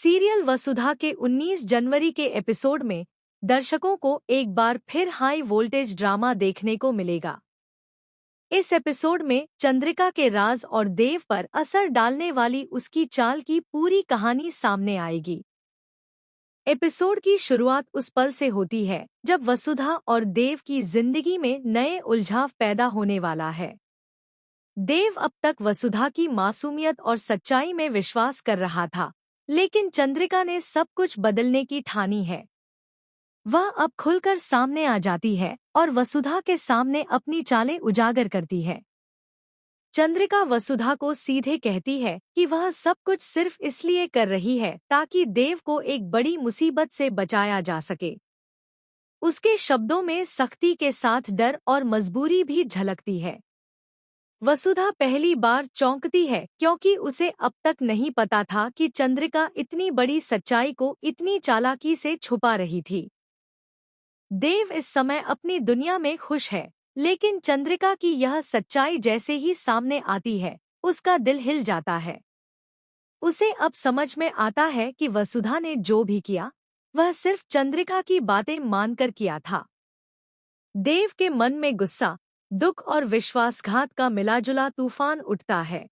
Serial वसुधा के 19 जनवरी के episode में दर्शकों को एक बार फिर हाई वोल्टेज ड्रामा देखने को मिलेगा। इस एपिसोड में चंद्रिका के राज और देव पर असर डालने वाली उसकी चाल की पूरी कहानी सामने आएगी। एपिसोड की शुरुआत उस पल से होती है जब वसुधा और देव की जिंदगी में नए उलझाव पैदा होने वाला है। देव अब तक वसुधा की मासूमियत और सच्चाई में विश्वास कर रहा था, लेकिन चंद्रिका ने सब कुछ बदलने की ठानी है। वह अब खुलकर सामने आ जाती है और वसुधा के सामने अपनी चालें उजागर करती है। चंद्रिका वसुधा को सीधे कहती है कि वह सब कुछ सिर्फ इसलिए कर रही है ताकि देव को एक बड़ी मुसीबत से बचाया जा सके। उसके शब्दों में सख्ती के साथ डर और मजबूरी भी झलकती है। वसुधा पहली बार चौंकती है क्योंकि उसे अब तक नहीं पता था कि चंद्रिका इतनी बड़ी सच्चाई को इतनी चालाकी से छुपा रही थी। देव इस समय अपनी दुनिया में खुश है, लेकिन चंद्रिका की यह सच्चाई जैसे ही सामने आती है, उसका दिल हिल जाता है। उसे अब समझ में आता है कि वसुधा ने जो भी किया, वह सिर्फ चंद्रिका की बातें मानकर किया था। देव के मन में गुस्सा, दुख और विश्वासघात का मिलाजुला तूफान उठता है।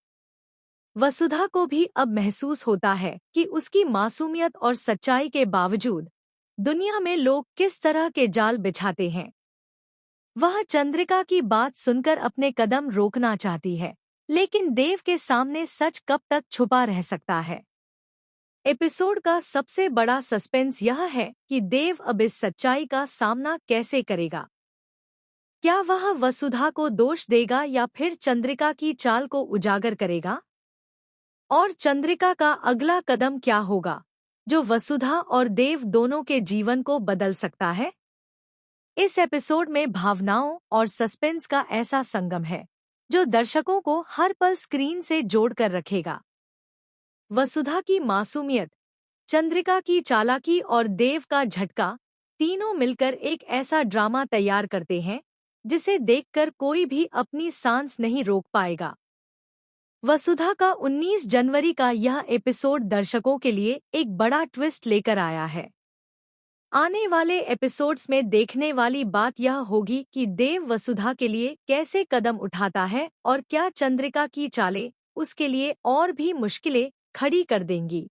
वसुधा को भी अब महसूस होता है कि उसकी मासूमियत और सच्चाई के बावजूद दुनिया में लोग किस तरह के जाल बिछाते हैं। वह चंद्रिका की बात सुनकर अपने कदम रोकना चाहती है, लेकिन देव के सामने सच कब तक छुपा रह सकता है। एपिसोड का सबसे बड़ा सस्पेंस यह है कि देव अब इस सच्चाई का सामना कैसे करेगा। क्या वह वसुधा को दोष देगा या फिर चंद्रिका की चाल को उजागर करेगा? और चंद्रिका का अगला कदम क्या होगा, जो वसुधा और देव दोनों के जीवन को बदल सकता है? इस एपिसोड में भावनाओं और सस्पेंस का ऐसा संगम है जो दर्शकों को हर पल स्क्रीन से जोड़कर रखेगा। वसुधा की मासूमियत, चंद्रिका की चालाकी और देव का झटका, तीनों मिलकर एक ऐसा ड्रामा तैयार करते हैं जिसे देखकर कोई भी अपनी सांस नहीं रोक पाएगा। वसुधा का 19 जनवरी का यह एपिसोड दर्शकों के लिए एक बड़ा ट्विस्ट लेकर आया है। आने वाले एपिसोड्स में देखने वाली बात यह होगी कि देव वसुधा के लिए कैसे कदम उठाता है और क्या चंद्रिका की चालें उसके लिए और भी मुश्किलें खड़ी कर देंगी।